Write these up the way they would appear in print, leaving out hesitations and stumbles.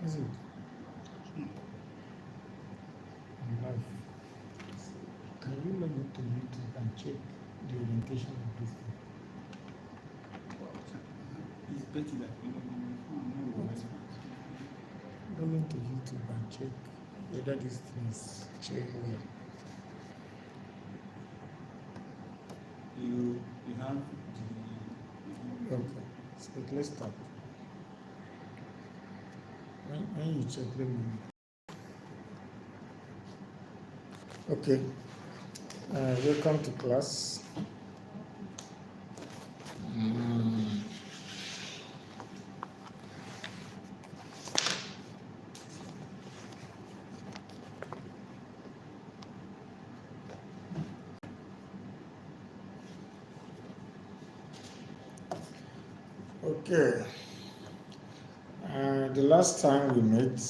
Is it? Life. Can you log into YouTube and check the orientation of this thing? It's better that Log into YouTube and check whether this thing is checked well. You have Okay, so let's start. When you check, let me know. Okay, welcome to class. Okay, the last time we met,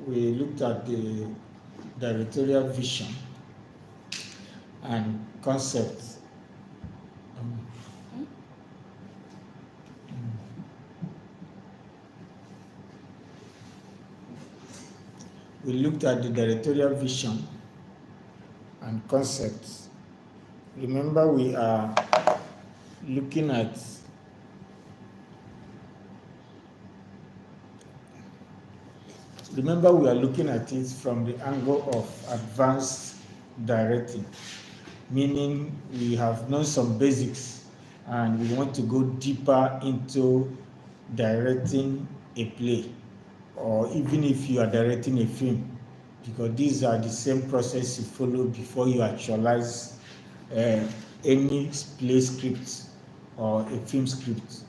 we looked at the directorial vision and concept. We looked at the directorial vision and concepts. Remember, we are looking at it from the angle of advanced directing, meaning we have known some basics and we want to go deeper into directing a play, or even if you are directing a film, because these are the same process you follow before you actualize any play script or a film script.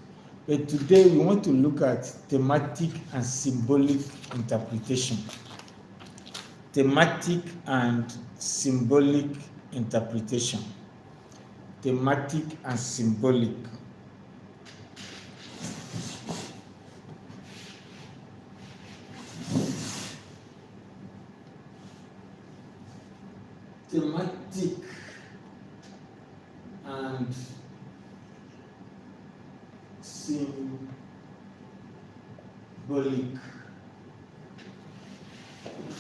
But today we want to look at thematic and symbolic interpretation. Thematic and symbolic interpretation. Thematic and symbolic. Thematic and symbolic.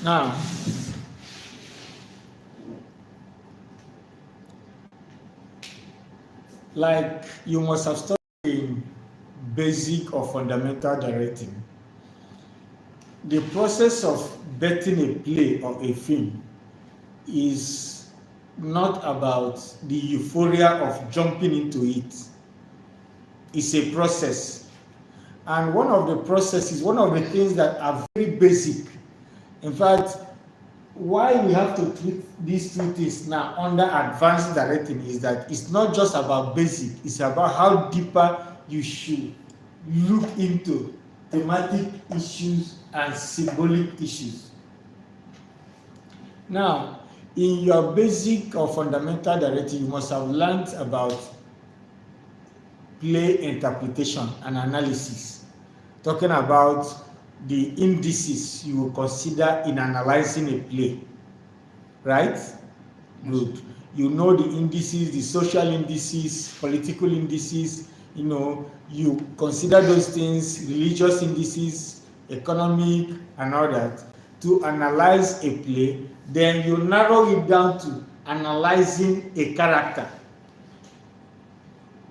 Now, like you must have studied in basic or fundamental directing, the process of betting a play or a film is not about the euphoria of jumping into it. It's a process. And one of the things that are very basic. In fact, why we have to treat these two things now under advanced directing is that it's not just about basic, it's about how deeper you should look into thematic issues and symbolic issues. Now, in your basic or fundamental directing, you must have learned about play interpretation and analysis, talking about the indices you will consider in analyzing a play, right? Good. You know the indices, the social indices, political indices, you consider those things, religious indices, economic and all that, to analyze a play. Then you narrow it down to analyzing a character.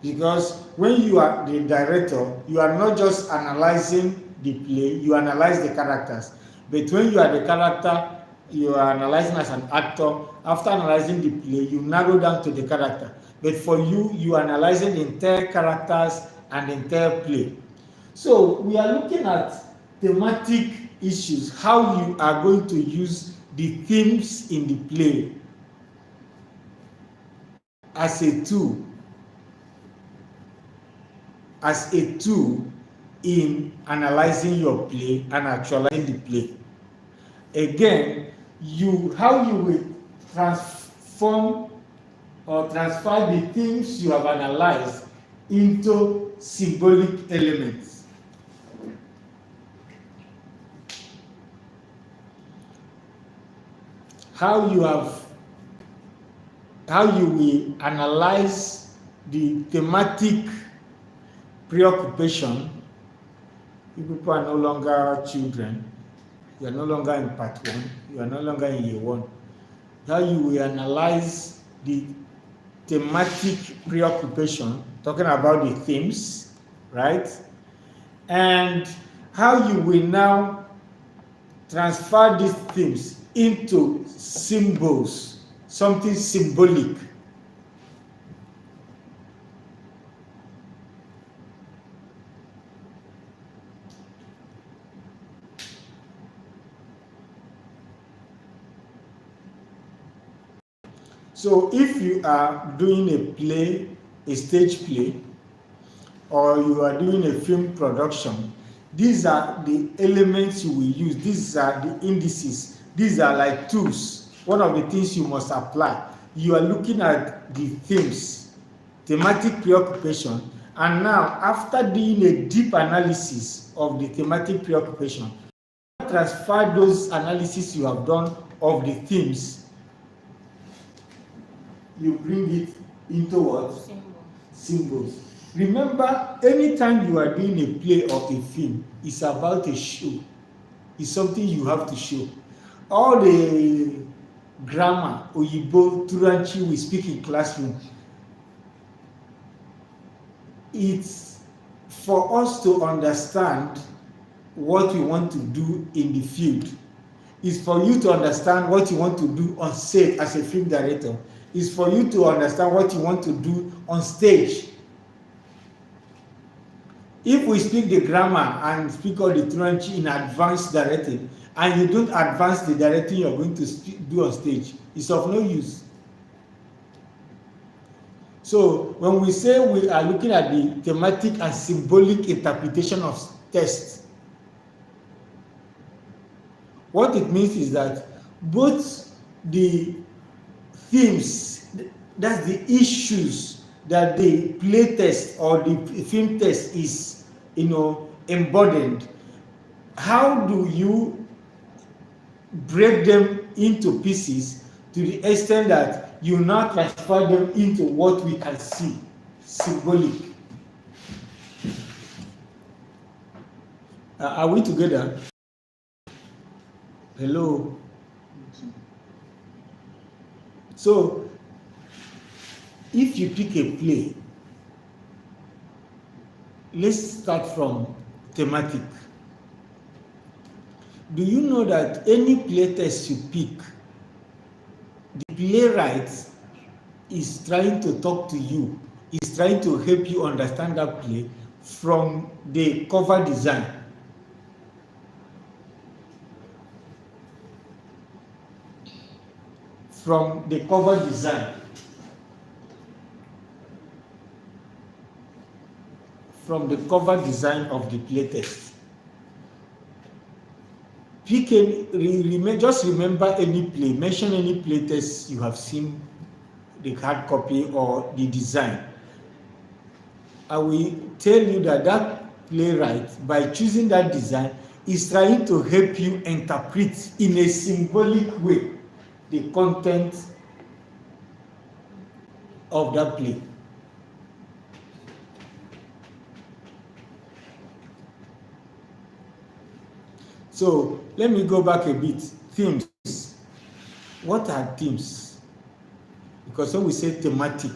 Because when you are the director, you are not just analyzing the play, you analyze the characters. But when you are the character, you are analyzing as an actor. After analyzing the play, you narrow down to the character. But for you, you are analyzing the entire characters and the entire play. So we are looking at thematic issues, how you are going to use the themes in the play as a tool in analyzing your play and actualizing the play. Again, how you will transform or transfer the things you have analyzed into symbolic elements. how you will analyze the thematic preoccupation. You people are no longer children. You are no longer in part 1. You are no longer in year 1. How you will analyze the thematic preoccupation, talking about the themes, right? And how you will now transfer these themes into symbols, something symbolic. So if you are doing a play, a stage play, or you are doing a film production, these are the elements you will use. These are the indices. These are like tools. One of the things you must apply. You are looking at the themes, thematic preoccupation, and now after doing a deep analysis of the thematic preoccupation, transfer those analysis you have done of the themes. You bring it into what? Symbols. Remember, anytime you are doing a play or a film, it's about a show. It's something you have to show. All the grammar, Oyibo, Turanchi we speak in classroom, it's for us to understand what we want to do in the field. It's for you to understand what you want to do on set as a film director. It's for you to understand what you want to do on stage. If we speak the grammar and speak all the Turanchi in advanced directing, and you don't advance the directing you're going to do on stage, it's of no use. So when we say we are looking at the thematic and symbolic interpretation of text, what it means is that both the themes, that's the issues that the play test or the film test is, embodied. How do you break them into pieces to the extent that you now transfer them into what we can see, symbolic? Are we together? Hello. So if you pick a play, let's start from thematic. Do you know that any play test you pick, the playwright is trying to talk to you, is trying to help you understand that play from the cover design? From the cover design. From the cover design of the playtest. Just remember any play, mention any playtest you have seen, the hard copy or the design. I will tell you that playwright, by choosing that design, is trying to help you interpret in a symbolic way the content of that play. So let me go back a bit. Themes. What are themes? Because when we say thematic,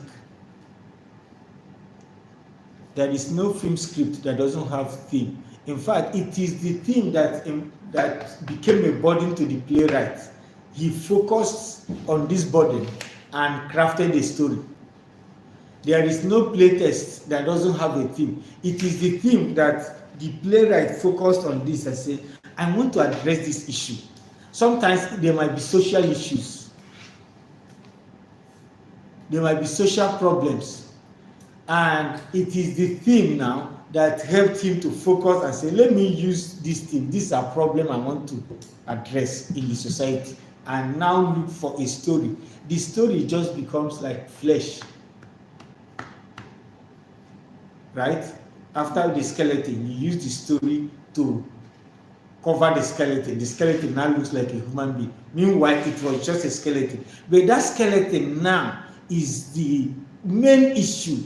there is no film script that doesn't have theme. In fact, it is the theme that became a burden to the playwright. He focused on this burden and crafted a story. There is no playtest that doesn't have a theme. It is the theme that the playwright focused on this and said, I want to address this issue. Sometimes there might be social issues. There might be social problems. And it is the theme now that helped him to focus and say, let me use this theme. This is a problem I want to address in the society. And now look for a story. The story just becomes like flesh. Right? After the skeleton, you use the story to cover the skeleton. The skeleton now looks like a human being. Meanwhile, it was just a skeleton. But that skeleton now is the main issue.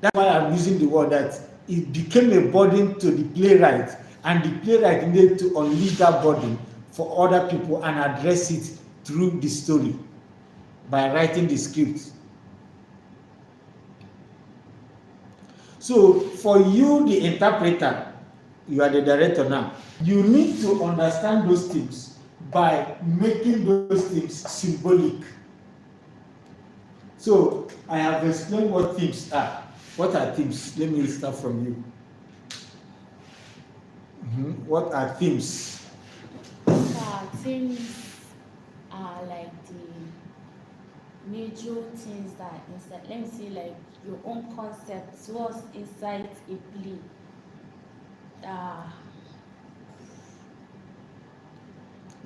That's why I'm using the word that it became a burden to the playwright, and the playwright needed to unleash that burden for other people and address it through the story by writing the script. So for you, the interpreter, you are the director now, you need to understand those themes by making those themes symbolic. So I have explained what themes are. What are themes? Let me start from you. What are themes? Themes are like the major things that inside, let me say, like your own concepts, what's inside a play.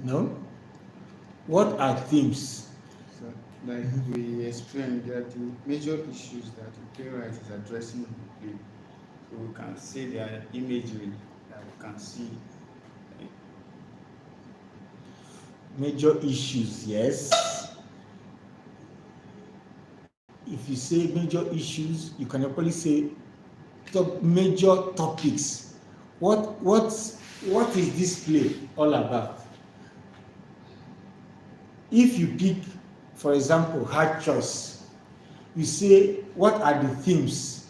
No? What are themes? So, like we explained, that the major issues that the playwright is addressing in the play. So we can say there are imagery that we can see. Major issues, yes. If you say major issues, you can probably say major topics. What is this play all about? If you pick, for example, hard choice, you say, what are the themes?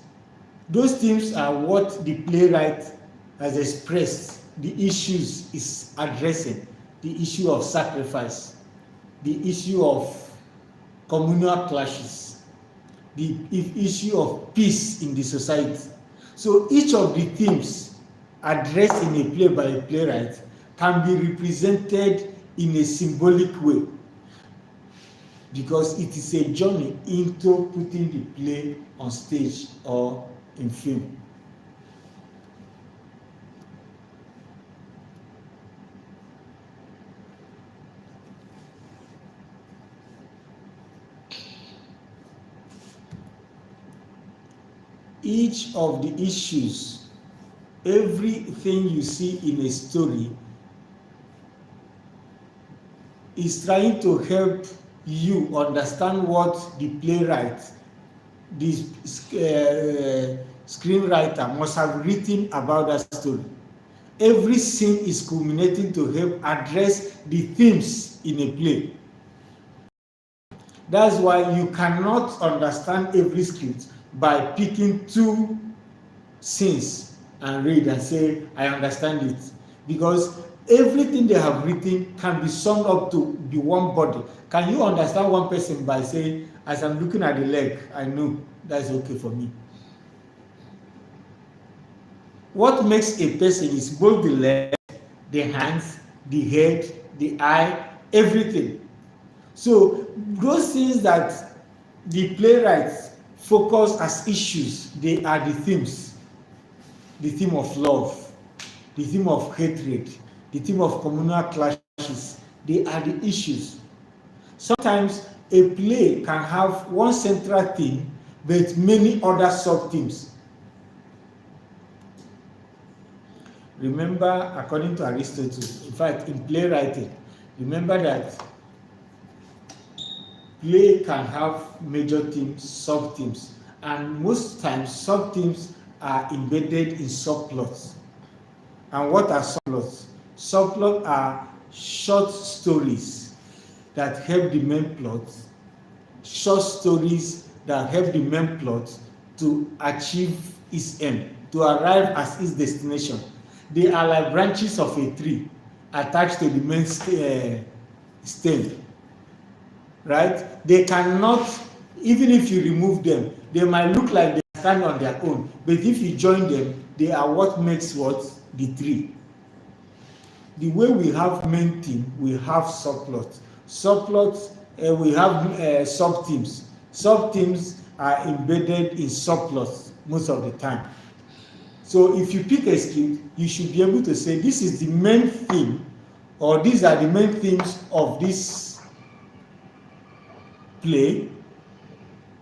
Those themes are what the playwright has expressed, the issues is addressing, the issue of sacrifice, the issue of communal clashes, the issue of peace in the society. So each of the themes addressed in a play by a playwright can be represented in a symbolic way, because it is a journey into putting the play on stage or in film. Each of the issues, everything you see in a story is trying to help you understand what the playwright, the screenwriter must have written about that story. Every scene is culminating to help address the themes in a play. That's why you cannot understand every script by picking two scenes and read and say, I understand it. Because everything they have written can be summed up to be one body. Can you understand one person by saying, as I'm looking at the leg, I know that's okay for me? What makes a person is both the leg, the hands, the head, the eye, everything. So those things that the playwrights focus as issues, they are the themes. The theme of love, the theme of hatred, the theme of communal clashes, they are the issues. Sometimes a play can have one central theme but many other sub-themes. Remember, according to Aristotle, in fact, in playwriting, remember that play can have major themes, sub-themes, and most times sub-themes are embedded in subplots. And what are subplots? Subplots are short stories that help the main plot, short stories that help the main plot to achieve its aim, to arrive at its destination. They are like branches of a tree attached to the main stem, right? They cannot, even if you remove them, they might look like they stand on their own, but if you join them, they are what makes what? The tree. The way we have main theme, we have subplots. Subplots, we have sub-themes. Sub-themes are embedded in subplots most of the time. So if you pick a script, you should be able to say, this is the main theme, or these are the main themes of this play,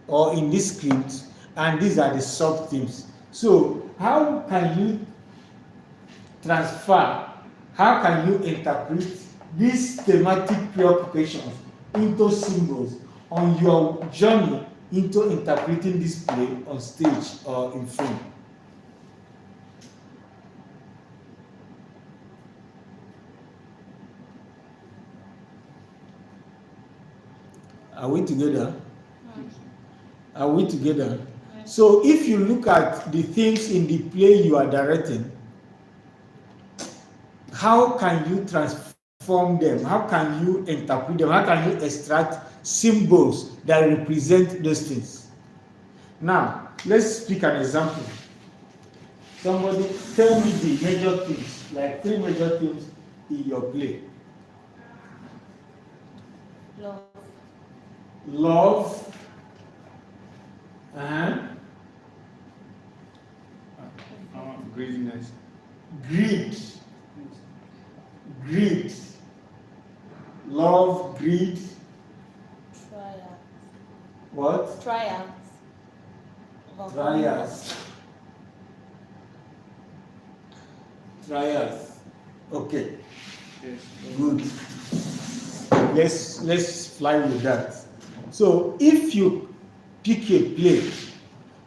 or in this script, and these are the sub-themes. So how can you transfer, how can you interpret these thematic preoccupations into symbols on your journey into interpreting this play on stage or in film? Are we together? Are we together? So if you look at the themes in the play you are directing, how can you transform them? How can you interpret them? How can you extract symbols that represent those things? Now, let's pick an example. Somebody tell me the major themes, like 3 major themes in your play. Love. Love. Greediness. Greed. Greed. Love, greed. Trials. What? Trials. Trials. Trials. Okay. Yes. Good. Let's fly with that. So if you pick a play,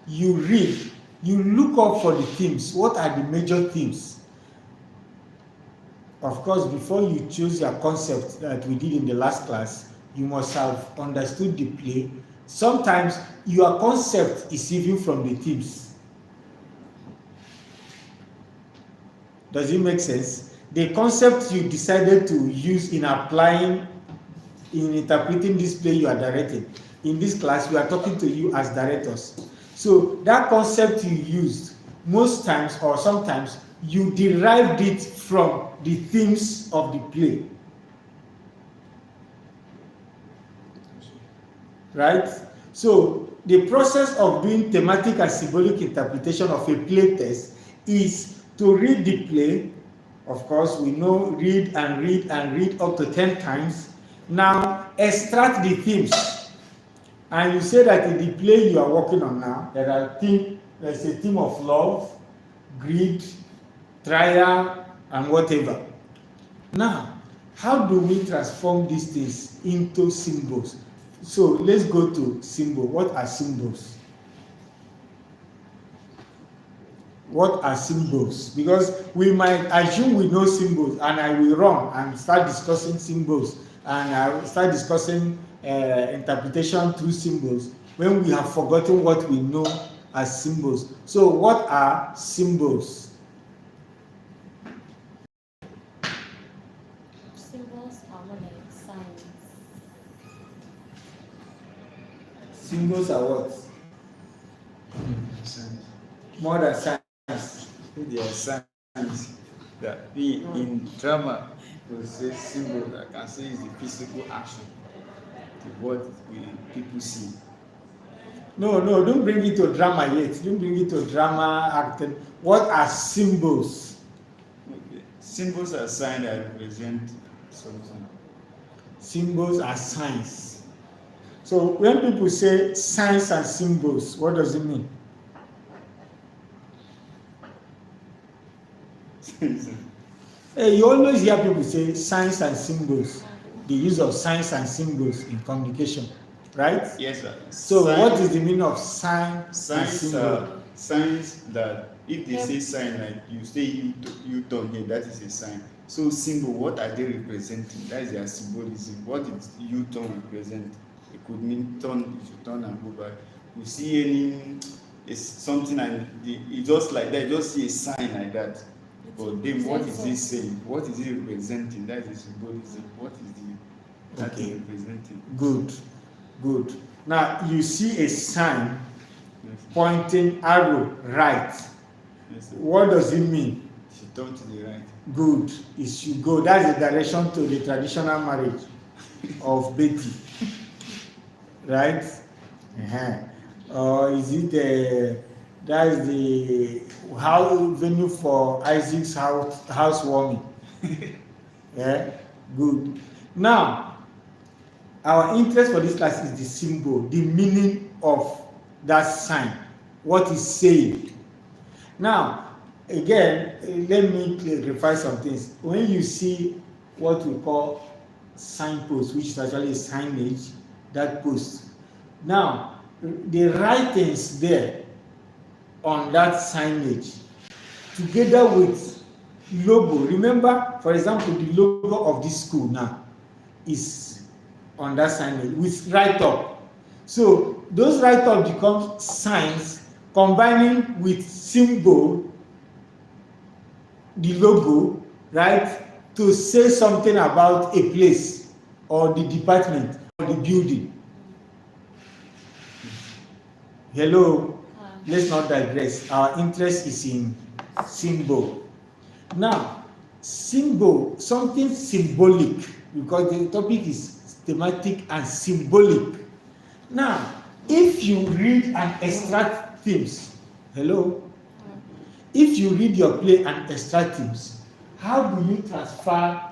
you read, you look up for the themes. What are the major themes? Of course, before you choose your concept that we did in the last class, you must have understood the play. Sometimes your concept is even from the themes. Does it make sense? The concept you decided to use in applying, in interpreting this play you are directing. In this class, we are talking to you as directors. So that concept you used, most times or sometimes, you derived it from the themes of the play. Right? So the process of doing thematic and symbolic interpretation of a play test is to read the play. Of course, we know read and read and read up to 10 times. Now, extract the themes. And you say that in the play you are working on now, there's a theme of love, greed, trial, and whatever. Now, how do we transform these things into symbols? So let's go to symbol. What are symbols? What are symbols? Because we might assume we know symbols, and I will run and start discussing symbols, and I will start discussing interpretation through symbols when we have forgotten what we know as symbols. So what are symbols? Symbols are more like signs. Symbols are what? Signs. More than signs. They are signs that in drama, we say symbol. I can say is the physical action, what people see. No, don't bring it to drama yet. Don't bring it to drama acting. What are symbols? Okay. Symbols are signs that represent something. Symbols are signs. So when people say signs and symbols, what does it mean? Hey, you always hear people say signs and symbols. The use of signs and symbols in communication, right? Yes, sir. So what is the meaning of sign and Signs symbol? are signs that if they say sign, like you say you turn here, that is a sign. So symbol, what are they representing? That is their symbolism. What did you turn represent? It could mean turn, if you turn and go back. You see it's something and it just like that, you just see a sign like that. But then what is it saying? What is it representing? That is the symbolism. What is that Okay. representing? Good. Now you see a sign Yes. pointing arrow right. Yes, sir. What does it mean? She turned to the right. Good. It should go. That's the direction to the traditional marriage of Betty. Right? Or is it that is the venue for Isaac's housewarming? Yeah, good. Now, our interest for this class is the symbol, the meaning of that sign, what it's saying. Now, again, let me clarify some things. When you see what we call signpost, which is actually a signage, that post. Now, the writings there on that signage, together with logo. Remember, for example, the logo of this school now is on that signage with write-up. So those write-up become signs combining with symbol, the logo, right, to say something about a place or the department or the building. Hello, let's not digress. Our interest is in symbol. Now, symbol, something symbolic, because the topic is thematic and symbolic. Now, if you read and extract themes, hello, if you read your play and extract themes, how do you transfer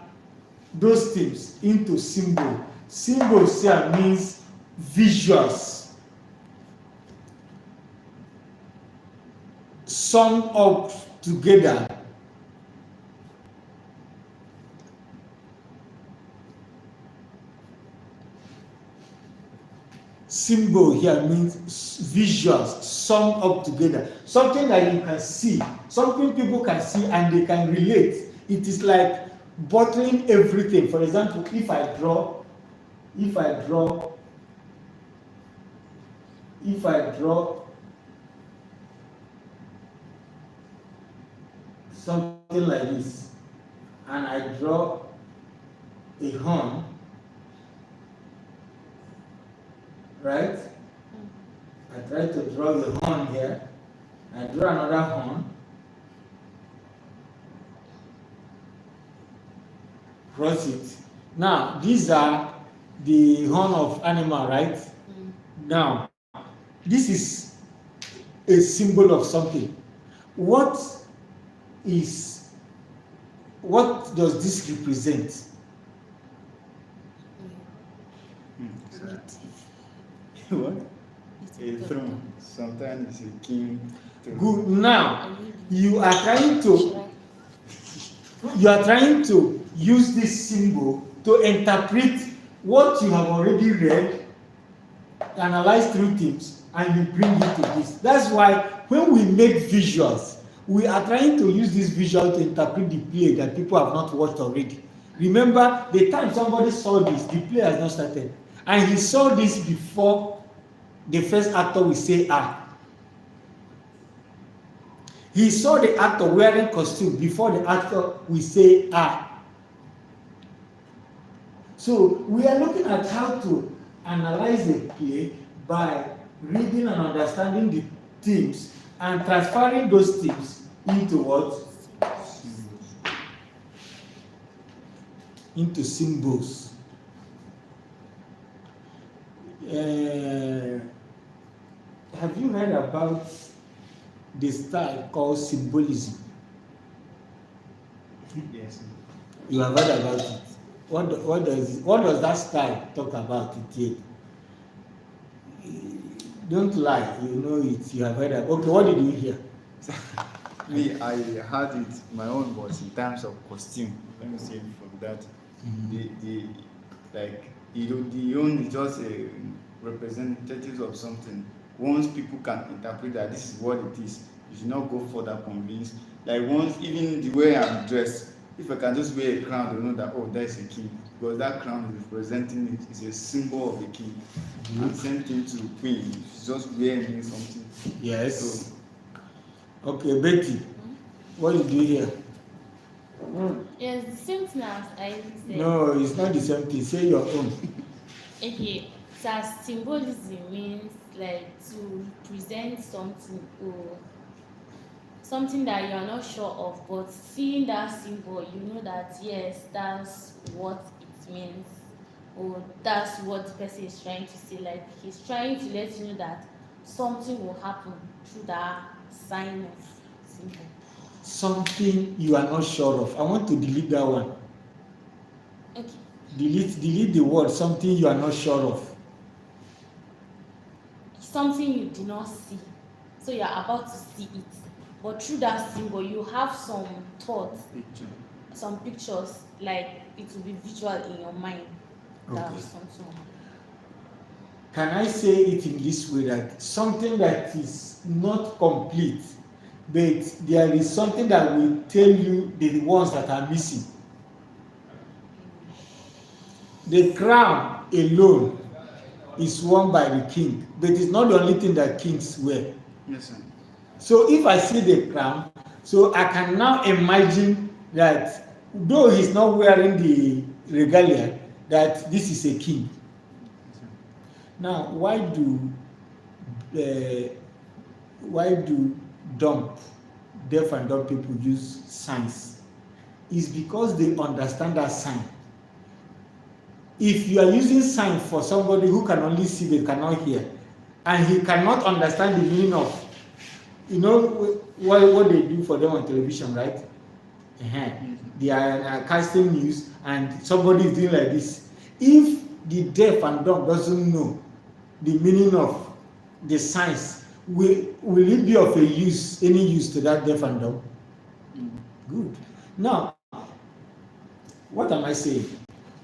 those themes into symbol? Symbols here means visuals sum up together. Symbol here means visuals sum up together, something that you can see, something people can see and they can relate. It is like bottling everything. For example, if I draw something like this, and I draw a horn, right? I try to draw the horn here. I draw another horn, cross it. Now, these are the horn of animal, right? Now, this is a symbol of something. What does this represent? What? A throne. Sometimes it's a king throne. Good. Now, you are trying to use this symbol to interpret what you have already read, analyze through themes, and you bring it to this. That's why when we make visuals, we are trying to use this visual to interpret the play that people have not watched already. Remember, the time somebody saw this, the play has not started, and he saw this before the first actor will say ah. He saw the actor wearing costume before the actor will say ah. So we are looking at how to analyze the play by reading and understanding the themes and transferring those themes into what? Into symbols. Have you heard about the style called symbolism? Yes. You have heard about it. What does that style talk about it yet? Don't lie, you know it, you have heard it. Okay, what did you hear? Me, I had it, my own was in terms of costume. Let me say from that. The own is just a representative of something. Once people can interpret that this is what it is, you should not go further convinced. Like once, even the way I'm dressed, if I can just wear a crown, they know that, oh, that's a king. Because that crown is representing it, is a symbol of the king. And same thing to the queen, she's just wearing something. Yes. So, okay, Betty, what did you hear? Yes, the same thing as I said. No, it's not the same thing. Say your own. Okay, so symbolism means like to present something or something that you are not sure of, but seeing that symbol, you know that yes, that's what it means, or that's what the person is trying to say. Like he's trying to let you know that something will happen through that sign of symbol. Something you are not sure of. I want to delete that one. Okay. Delete the word something you are not sure of. Something you do not see, so you are about to see it. but through that symbol you have some thoughts, Picture. some pictures, like it will be visual in your mind. That Okay. was something. Can I say it in this way, that something that is not complete, but there is something that will tell you the ones that are missing? The crown alone is worn by the king, but it's not the only thing that kings wear. Yes, sir. So if I see the crown, so I can now imagine that though he's not wearing the regalia, that this is a king. Now, why do deaf and dumb people use signs? It's because they understand that sign. If you are using sign for somebody who can only see but cannot hear, and he cannot understand the meaning of, you know what they do for them on television, right? They are casting news and somebody is doing like this. If the deaf and dumb doesn't know the meaning of the signs, will it be of any use to that deaf and dumb? Good. Now, what am I saying?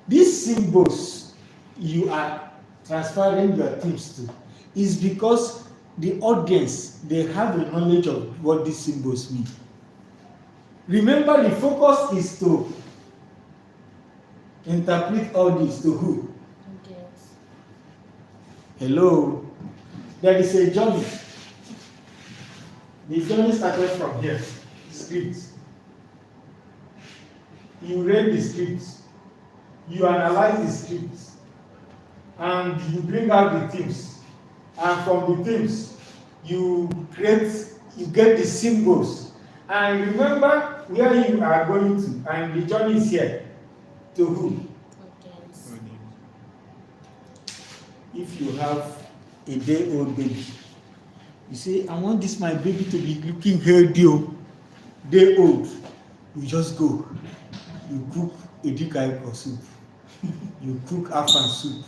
These symbols you are transferring your tips to is because the audience, they have a knowledge of what these symbols mean. Remember, the focus is to interpret all this to who? Yes. Hello? There is a journey. The journey started from here. Script. You read the script. You analyze the script. And you bring out the themes. And from the themes, you get the symbols. And remember where you are going to. And the journey is here. To who? Yes. If you have a day-old baby, you say, I want this my baby to be looking healthy, day-old. You just go. You cook edikaiko soup. You cook afan soup.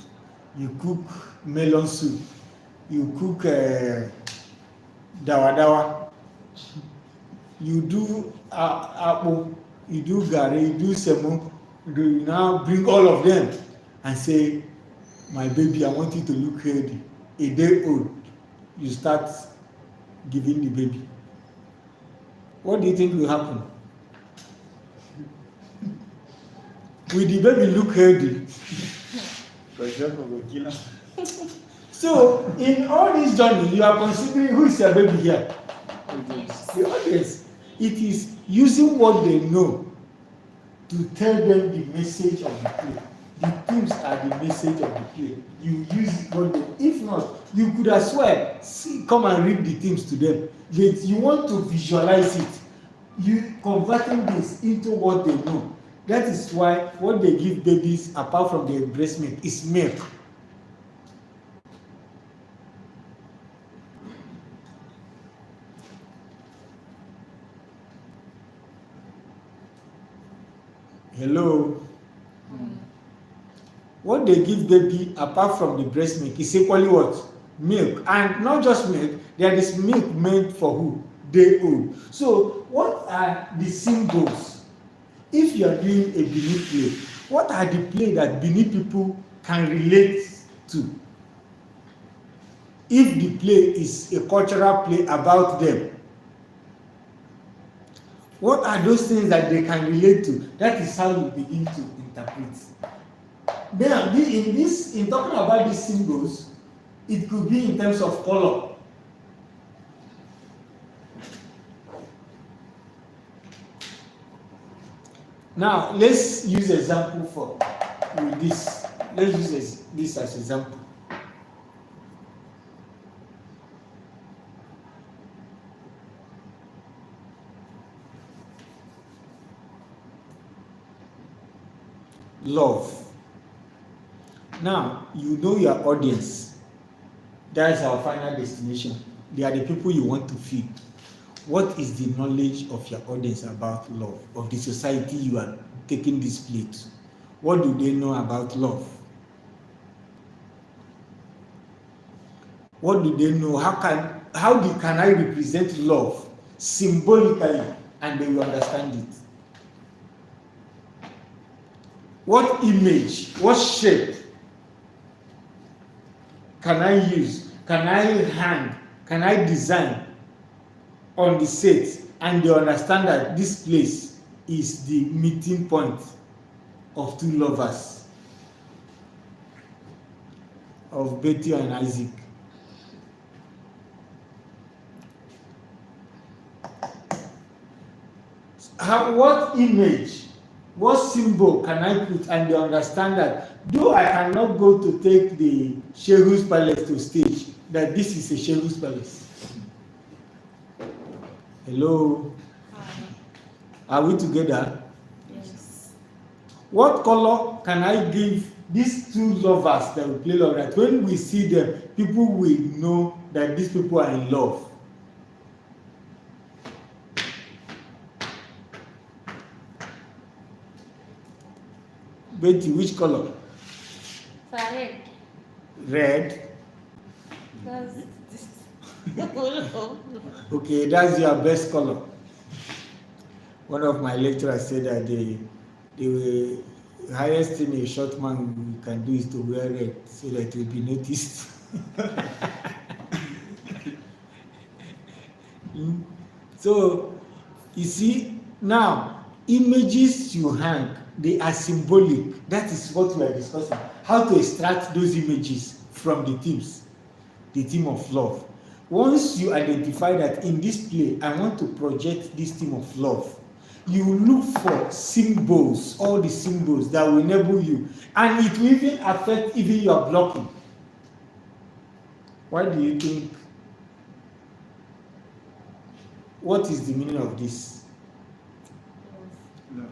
You cook melon soup. You cook dawa. You do apple. You do gari. You do semo. You now bring all of them and say, my baby, I want you to look healthy. A day old, you start giving the baby. What do you think will happen? Will the baby look healthy? So, in all this journey, you are considering who is your baby here? The audience. It is using what they know to tell them the message of the play. The themes are the message of the play. You use what they, if not, you could as well come and read the themes to them. But you want to visualize it. You converting this into what they know. That is why what they give babies, apart from the breast milk, is milk. Hello? What they give baby, apart from the breast milk, is equally what? Milk. And not just milk, there is milk meant for who? Day old. So, what are the symbols? If you are doing a Benin play, what are the play that Benin people can relate to? If the play is a cultural play about them, what are those things that they can relate to? That is how you begin to interpret. Then, in talking about these symbols, it could be in terms of color. Now, let's use example with this. Let's use this as example. Love. Now, you know your audience. That is our final destination. They are the people you want to feed. What is the knowledge of your audience about love, of the society you are taking this play to? What do they know about love? What do they know? How can I represent love symbolically, and they will understand it. What image, what shape can I use? Can I hang? Can I design on the set, and they understand that this place is the meeting point of two lovers, of Betty and Isaac. What image, what symbol can I put, and they understand that though I cannot go to take the Shehu's palace to stage, that this is a Shehu's palace. Hello? Hi. Are we together? Yes. What color can I give these two lovers that will play love, that when we see them, people will know that these people are in love? Betty, which color? Red. Red. That's Okay, that's your best color. One of my lecturers said that the highest thing a short man can do is to wear red so that it will be noticed. So, you see, now, images you hang, they are symbolic. That is what we are discussing. How to extract those images from the themes, the theme of love. Once you identify that in this play, I want to project this theme of love, you look for symbols, all the symbols that will enable you, and it will even affect even your blocking. Why do you think? What is the meaning of this? No.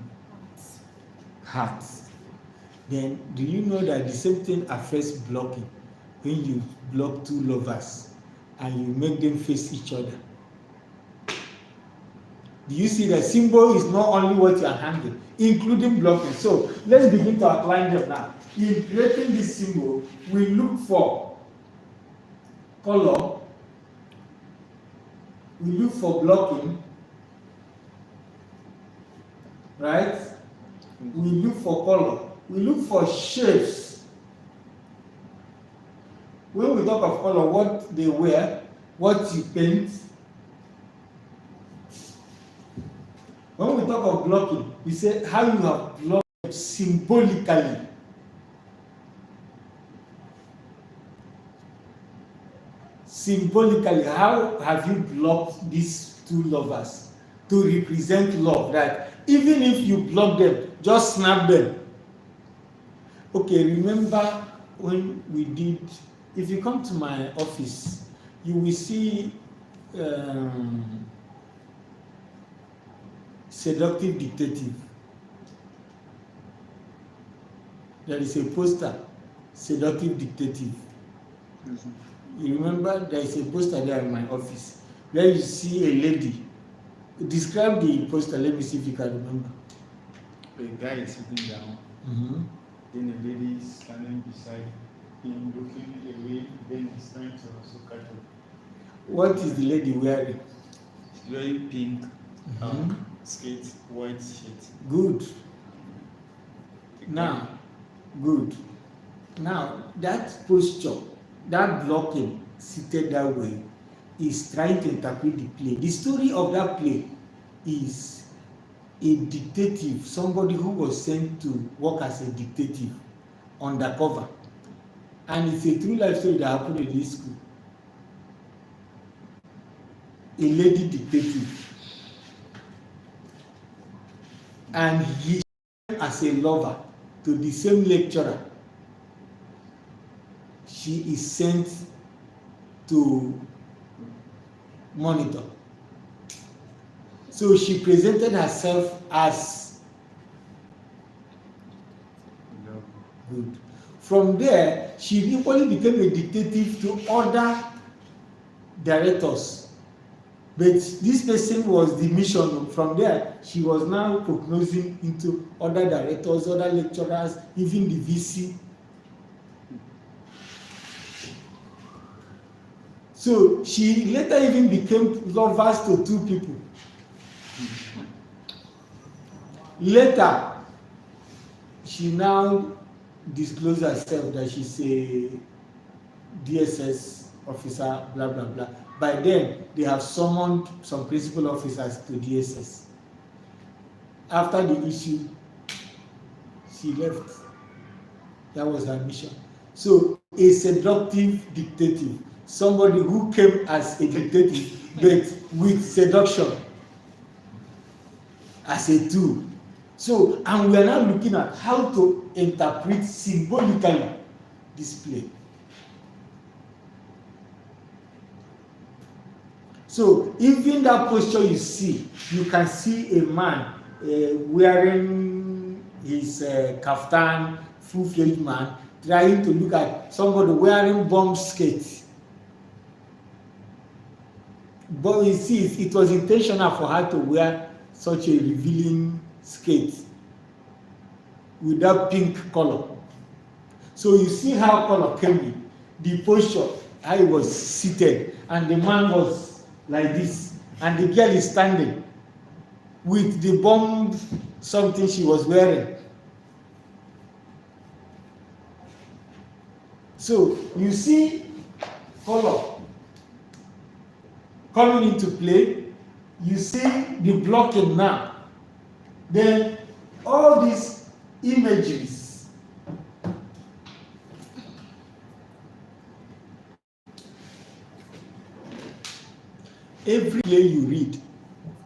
Heart. Then, do you know that the same thing affects blocking? When you block two lovers and you make them face each other, do you see that symbol is not only what you are handling, including blocking? So let's begin to outline them now. In creating this symbol, we look for color, we look for blocking, right? We look for color, we look for shapes. When we talk of color, what they wear, what you paint. When we talk of blocking, we say how you have blocked symbolically. Symbolically, how have you blocked these two lovers to represent love? That even if you block them, just snap them. Okay, remember when we did, if you come to my office, you will see seductive dictative. There is a poster, seductive dictative. Mm-hmm. You remember there is a poster there in my office where you see a lady. Describe the poster, let me see if you can remember. A guy is sitting down, Mm-hmm. then a lady is standing beside him looking away, then he's trying to also catch up. What is the lady wearing? She's wearing pink Mm-hmm. skirt, white shirt. Good. Now, good. Now, that posture, that blocking, seated that way, is trying to interpret the play. The story of that play is a dictative, somebody who was sent to work as a dictative undercover. And it's a true life story that happened in this school. A lady dictative. And he as a lover to the same lecturer. She is sent to monitor. So she presented herself as good. From there, she equally became a dictative to other directors. But this person was the mission. From there, she was now prognosing into other directors, other lecturers, even the VC. So she later even became lovers to two people. Later, she now disclosed herself that she's a DSS officer, blah blah blah. By then, they have summoned some principal officers to DSS. After the issue, she left. That was her mission. So, a seductive dictative, somebody who came as a dictative, but with seduction as a tool. So, and we are now looking at how to interpret symbolically this play. So, even that posture you see, you can see a man wearing his kaftan, full-fledged man, trying to look at somebody wearing bomb skate. But you see, it was intentional for her to wear such a revealing skate with that pink color. So you see how color came in. The posture, how he was seated, and the man was like this, and the girl is standing with the bomb something she was wearing. So you see color coming into play. You see the blocking now. Then all these imageries every play you read,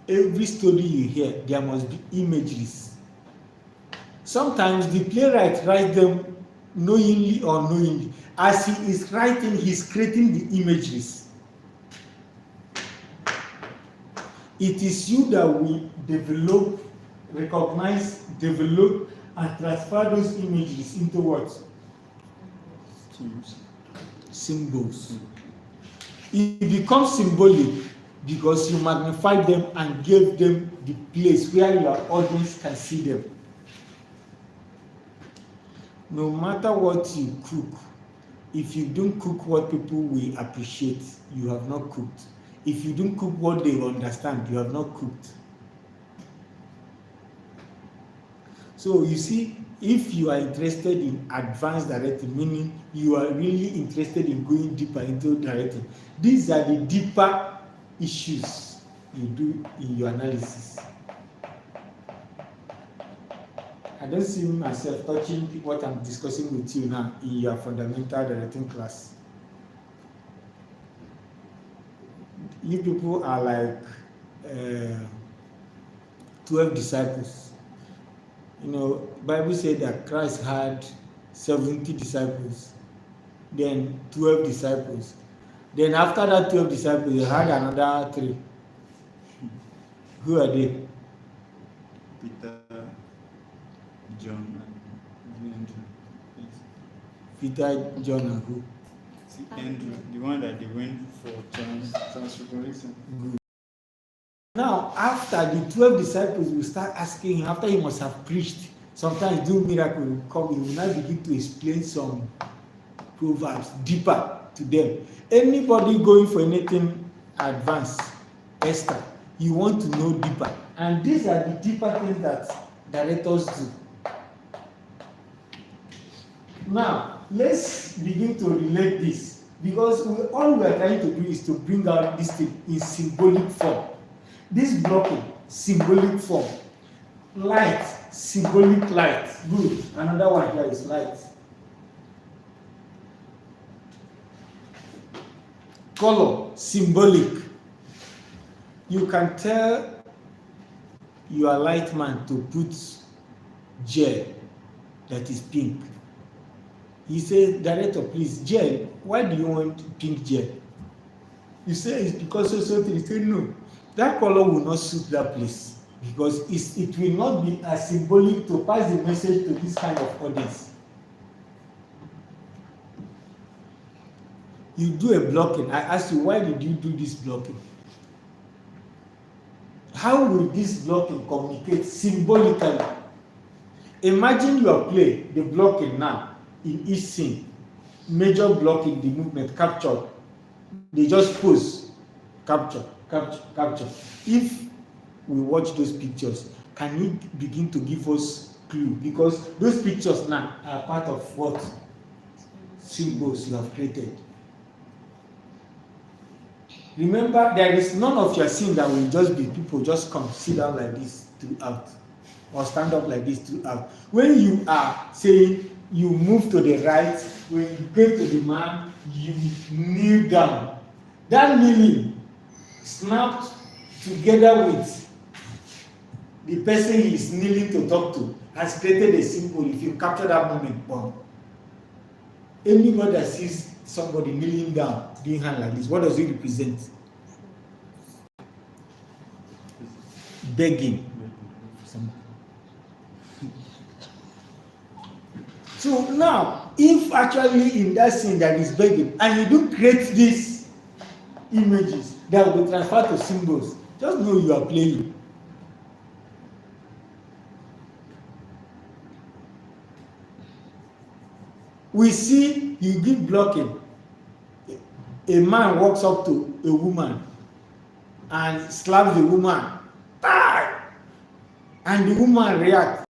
every story you hear, there must be imageries. Sometimes the playwright writes them knowingly or unknowingly. As he is writing, he's creating the imageries. It is you that will develop, recognize, develop, and transfer those images into what? Symbols. It becomes symbolic because you magnify them and give them the place where your audience can see them. No matter what you cook, if you don't cook what people will appreciate, you have not cooked. If you don't cook what they understand, you have not cooked. So you see, if you are interested in advanced directing, meaning you are really interested in going deeper into directing, these are the deeper issues you do in your analysis. I don't see myself touching what I'm discussing with you now in your fundamental directing class. You people are like 12 disciples. You know, Bible said that Christ had 70 disciples, then 12 disciples. Then after that 12 disciples, he had another 3. Who are they? Peter, John, and Andrew. Peter, John, and who? See, Andrew, the one that they went for transfiguration. Good. Now, after the 12 disciples will start asking him, after he must have preached, sometimes do miracle will come, he will now begin to explain some proverbs deeper to them. Anybody going for anything advanced, Esther, you want to know deeper. And these are the deeper things that directors do. Now, let's begin to relate this, because all we are trying to do is to bring out this thing in symbolic form. This blocking, symbolic form. Light, symbolic light. Good. Another one here is light. Color, symbolic. You can tell your light man to put gel that is pink. He says, director, please, gel. Why do you want pink gel? You say it's because so. He said, no, that color will not suit that place because it will not be as symbolic to pass the message to this kind of audience. You do a blocking. I asked you, why did you do this blocking? How will this blocking communicate symbolically? Imagine your play, the blocking now, in each scene. Major blocking, the movement, captured. They just pose, capture. If we watch those pictures, can you begin to give us clue? Because those pictures now are part of what symbols you have created. Remember, there is none of your scene that will just be people just come sit down like this throughout, or stand up like this throughout. When you are saying you move to the right, when you get to the man, you kneel down. That kneeling snapped together with the person he is kneeling to talk to has created a symbol. If you capture that moment, boom. Anybody that sees somebody kneeling down, doing hand like this, what does it represent? Begging. So now, if actually in that scene that is begging, and you do create these images that will be transferred to symbols, just know you are playing. We see you give blocking. A man walks up to a woman and slaps the woman, and the woman reacts.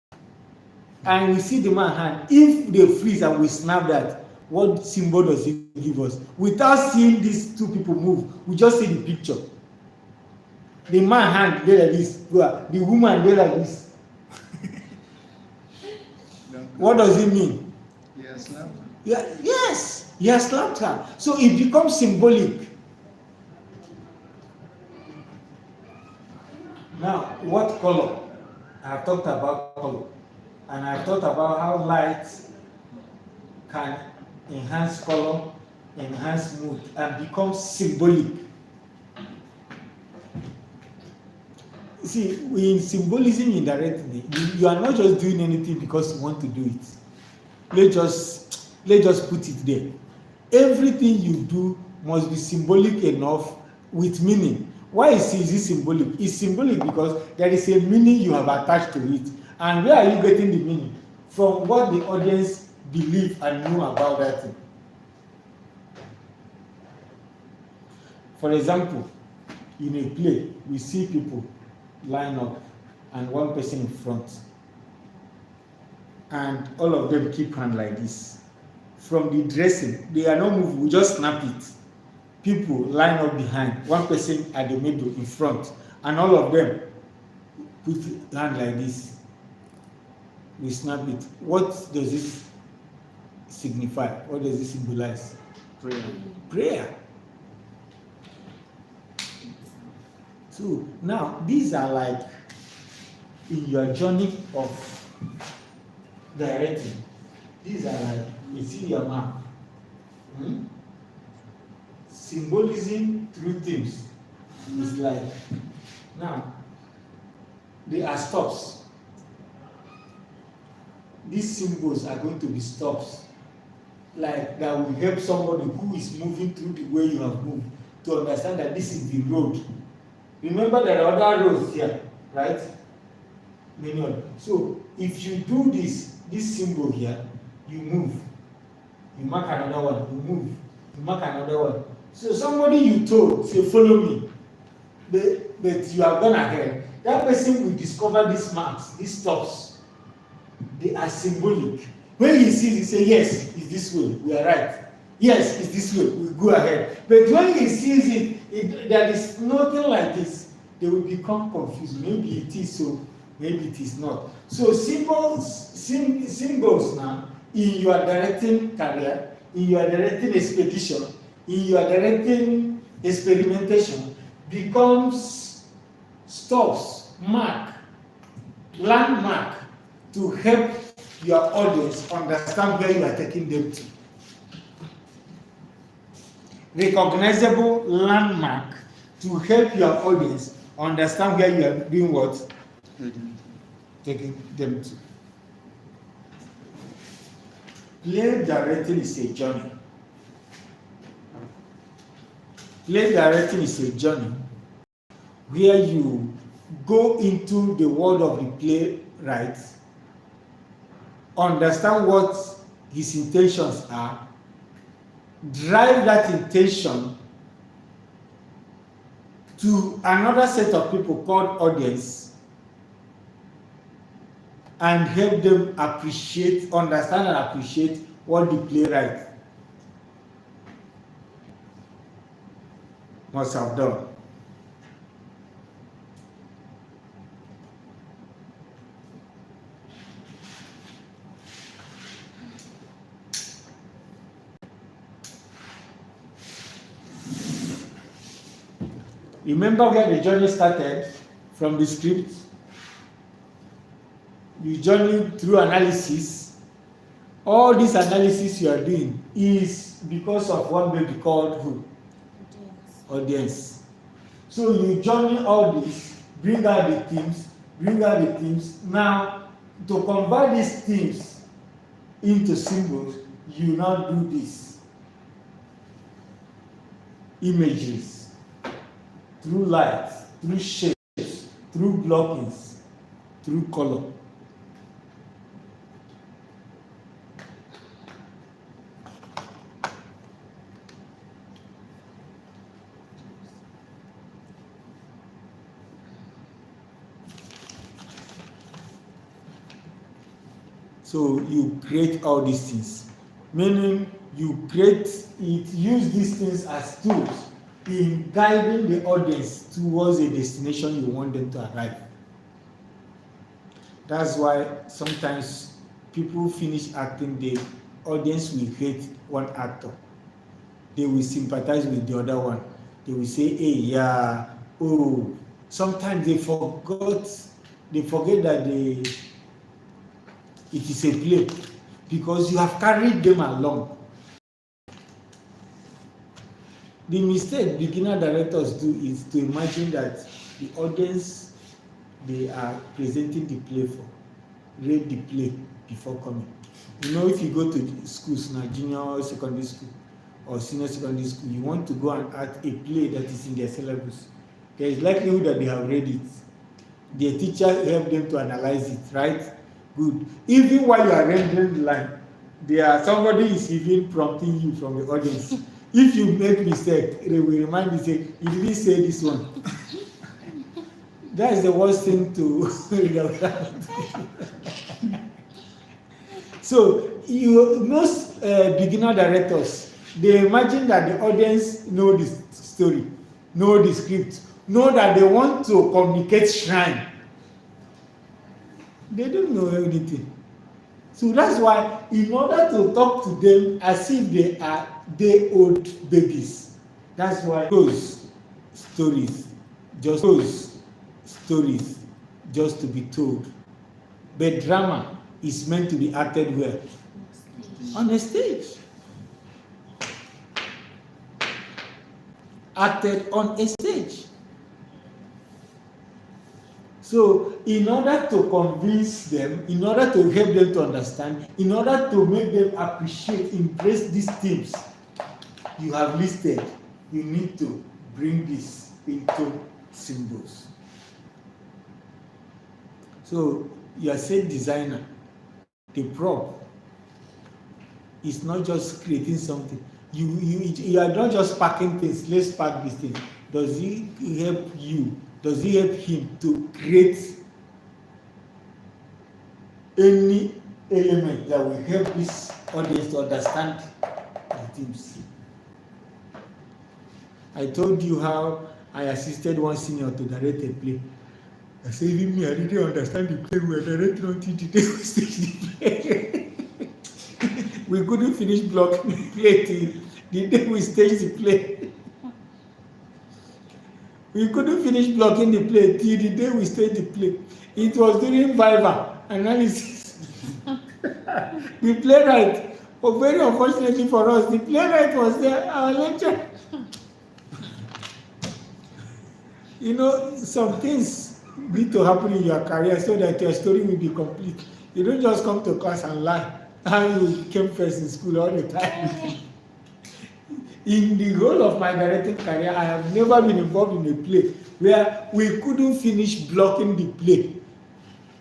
And we see the man hand. If they freeze and we snap that, what symbol does it give us? Without seeing these two people move, we just see the picture. The man hand there like this, the woman there like this. What does it mean? Yes, no. Yeah, yes, he has slapped her. So it becomes symbolic. Now, what color? I have talked about color. And I thought about how light can enhance color, enhance mood, and become symbolic. See, in symbolism indirectly, you are not just doing anything because you want to do it. Let's just put it there. Everything you do must be symbolic enough with meaning. Why is it symbolic? It's symbolic because there is a meaning you have attached to it. And where are you getting the meaning? From what the audience believe and know about that thing. For example, in a play, we see people line up and one person in front. And all of them keep hand like this. From the dressing, they are not moving, we just snap it. People line up behind, one person at the middle in front, and all of them put hand like this. We snap it. What does this signify? What does this symbolize? Prayer. Prayer. So now these are like in your journey of directing. These are like, you see your map. Symbolism through themes is like, now they are stops. These symbols are going to be stops, like that will help somebody who is moving through the way you have moved to understand that this is the road. Remember there are other roads here, right? Many other. So if you do this symbol here, you move. You mark another one, you move. You mark another one. So somebody you told, say, follow me. But you have gone ahead. That person will discover these marks, these stops. They are symbolic. When he sees, he say, yes, it's this way, we are right. Yes, it's this way, we go ahead. But when he sees it, there is nothing like this, they will become confused. Maybe it is so, maybe it is not. So symbols now, in your directing career, in your directing expedition, in your directing experimentation, becomes stops, mark, landmark, to help your audience understand where you are taking them to. Recognizable landmark to help your audience understand where you are doing what? Taking them to. Play directing is a journey. Play directing is a journey where you go into the world of the playwright, understand what his intentions are, drive that intention to another set of people called audience and help them appreciate, understand and appreciate what the playwright must have done. Remember where the journey started from the script? You journey through analysis. All this analysis you are doing is because of what may be called who? Audience. So you journey all this, bring out the themes. Now, to convert these themes into symbols, you now do this. Images, through light, through shapes, through blockings, through color. So you create all these things, meaning you create it, use these things as tools in guiding the audience towards a destination you want them to arrive. That's why sometimes people finish acting, the audience will hate one actor. They will sympathize with the other one. They will say, hey, yeah, oh. Sometimes they forget that it is a play because you have carried them along. The mistake beginner directors do is to imagine that the audience they are presenting the play for read the play before coming. You know, if you go to schools now, junior secondary school or senior secondary school, you want to go and act a play that is in their syllabus. There is likelihood that they have read it. Their teacher helped them to analyze it, right? Good. Even while you are rendering the line, somebody is even prompting you from the audience. If you make mistake, they will remind you, say, you didn't say this one. That is the worst thing to So most beginner directors, they imagine that the audience know the story, know the script, know that they want to communicate shrine. They don't know anything. So that's why, in order to talk to them as if they are day-old babies, that's why those stories just to be told. But drama is meant to be acted where? On a stage. Acted on a stage. So, in order to convince them, in order to help them to understand, in order to make them appreciate, embrace these themes you have listed, you need to bring this into symbols. So, you are saying designer, the prop is not just creating something. You are not just packing things. Let's pack this thing. Does he help you? Does he help him to create any element that will help this audience to understand the themes? I told you how I assisted one senior to direct a play. I said, even me, I didn't understand the play we were directing until the day we staged the play. We couldn't finish blocking the play till the day we staged the play. We couldn't finish blocking the play till the day we staged the play. It was during Viva analysis. The playwright, very unfortunately for us, the playwright was there, our lecturer. You know, some things need to happen in your career so that your story will be complete. You don't just come to class and lie how you came first in school all the time. In the whole of my directing career, I have never been involved in a play where we couldn't finish blocking the play.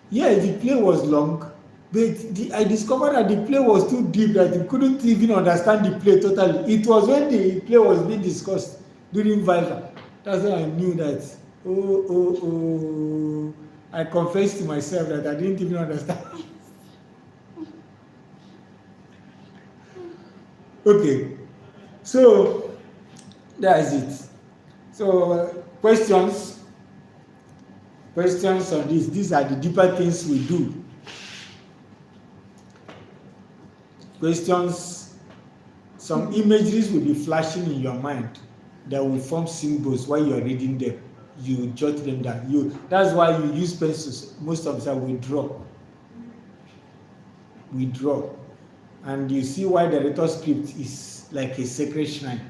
Yeah, the play was long, but I discovered that the play was too deep that you couldn't even understand the play totally. It was when the play was being discussed during Viva. That's when I knew that, I confessed to myself that I didn't even understand. Okay, so that's it. So questions on this. These are the deeper things we do. Questions. Some images will be flashing in your mind that will form symbols while you are reading them. You jot them down. That's why you use pencils. Most of the time we draw. And you see why the written script is like a sacred shrine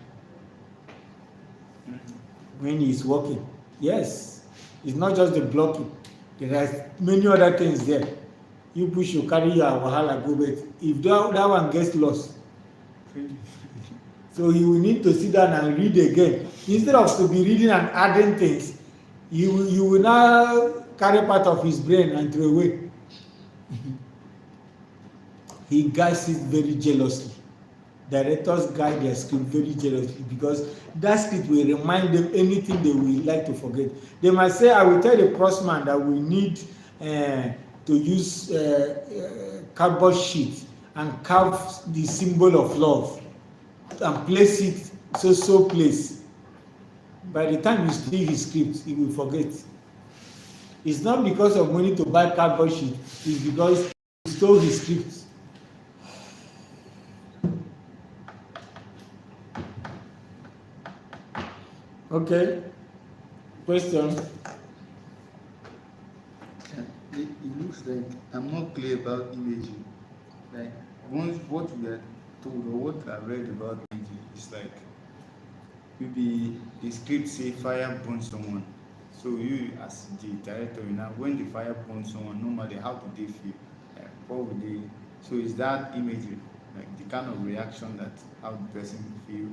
when he is working. Yes, it's not just the blocking. There are many other things there. You push, you carry your wahala go, but if that one gets lost, so you will need to sit down and read again. Instead of to be reading and adding things, you will now carry part of his brain and throw away. He guides it very jealously. Directors guide their script very jealously because that script will remind them anything they will like to forget. They might say, I will tell the crossman that we need to use cardboard sheet and carve the symbol of love and place it so place. By the time you see his script, he will forget. It's not because of money to buy cardboard sheet, it's because he stole his script. Okay. Question? It looks like I'm not clear about imaging. Like once what we are told or what I read about imaging is like maybe the script say fire burn someone. So you as the director, when the fire burns someone, normally how do they feel? Like, what would they? So is that imagery like the kind of reaction that how the person feel?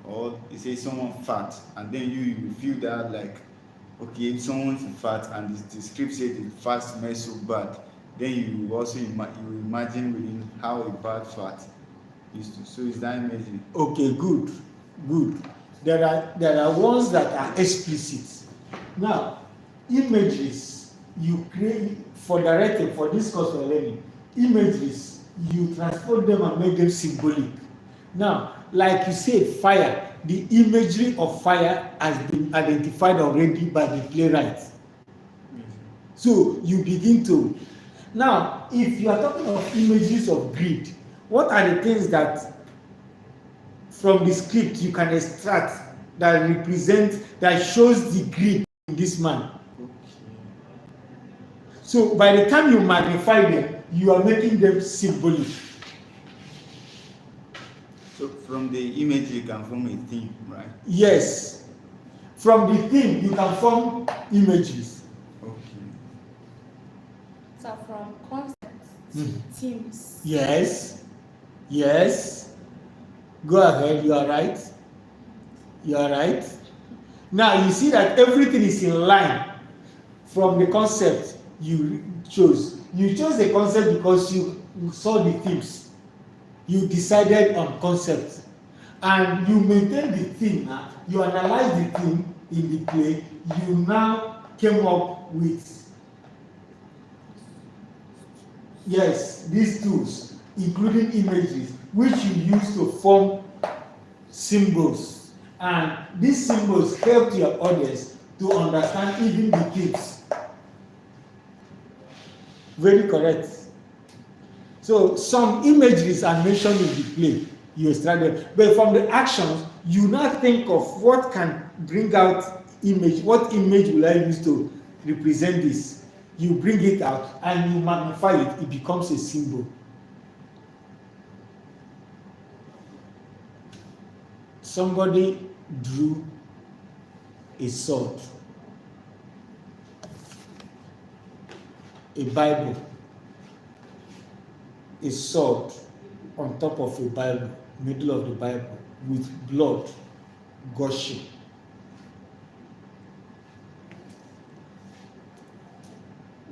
Or you say someone fat and then you feel that like, okay, if someone's fat and the script says the fat smells so bad, then you also imagine within how a bad fat is to. So is that imagery? Okay, good. There are ones that are explicit. Now, images you create for directing for this course of learning, images you transport them and make them symbolic. Now, like you said, fire, the imagery of fire has been identified already by the playwright. So you begin to. Now, if you are talking of images of greed, what are the things that from the script you can extract that shows the greed in this man? So by the time you magnify them, you are making them symbolic. So from the image you can form a theme, right? Yes. From the theme you can form images. Okay. So from concepts to themes. Yes. Go ahead, you are right. Now you see that everything is in line from the concept you chose. You chose the concept because you saw the themes. You decided on concept and you maintain the theme. You analyze the theme in the play. You now came up with these tools, including images, which you use to form symbols. And these symbols help your audience to understand even the themes. Very correct. So some imageries are mentioned in the play, you extract them. But from the actions, you now think of what can bring out image. What image will I use to represent this? You bring it out and you magnify it. It becomes a symbol. Somebody drew a sword, a Bible, a sword on top of a Bible, middle of the Bible, with blood gushing.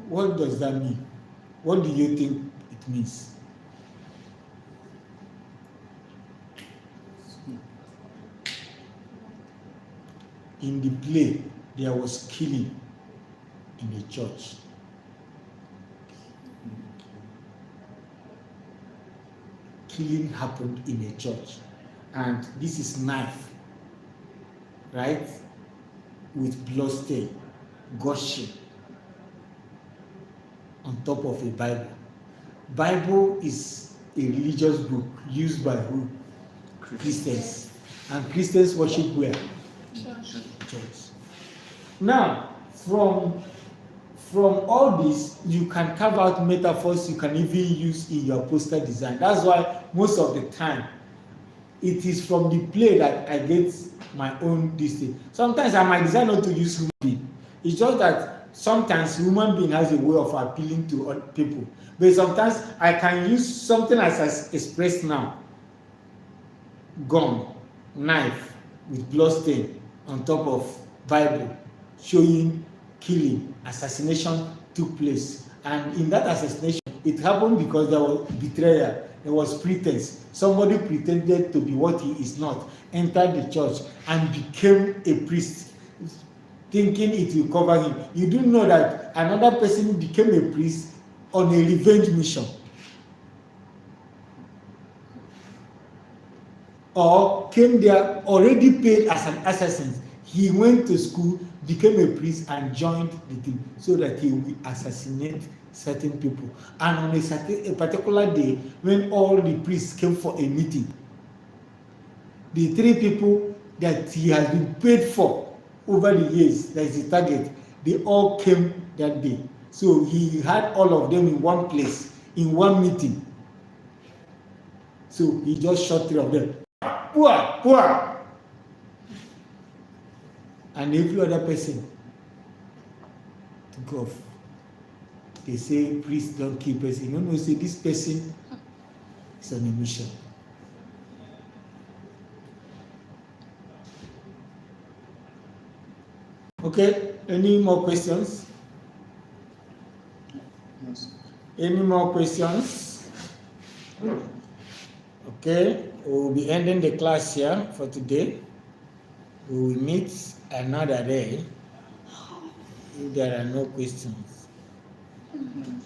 What does that mean? What do you think it means? in the play there was killing in the church. Killing happened in a church, and this is knife, right, with blood stain, gushing on top of a Bible. Bible is a religious book used by who? Christians. And Christians worship where? Church. Now, from all this, you can carve out metaphors you can even use in your poster design. That's why most of the time, it is from the play that I get my own this thing. Sometimes I might decide not to use human being. It's just that sometimes human being has a way of appealing to other people. But sometimes I can use something as I expressed now. Gun, knife with blood stain on top of Bible, showing killing, assassination took place. And in that assassination, it happened because there was betrayal, there was pretense. Somebody pretended to be what he is not, entered the church and became a priest, thinking it will cover him. You do know that another person became a priest on a revenge mission. Or came there already paid as an assassin. He went to school, became a priest, and joined the team so that he will assassinate certain people. And on a particular day, when all the priests came for a meeting, the 3 people that he has been paid for over the years, that is the target, they all came that day. So he had all of them in one place, in one meeting. So he just shot 3 of them. Poor, poor. And every other person took off. They say priests don't kill person. You know, say this person is on a mission. Okay, any more questions? Yes. Any more questions? Okay, we'll be ending the class here for today. We will meet another day if there are no questions. Mhm.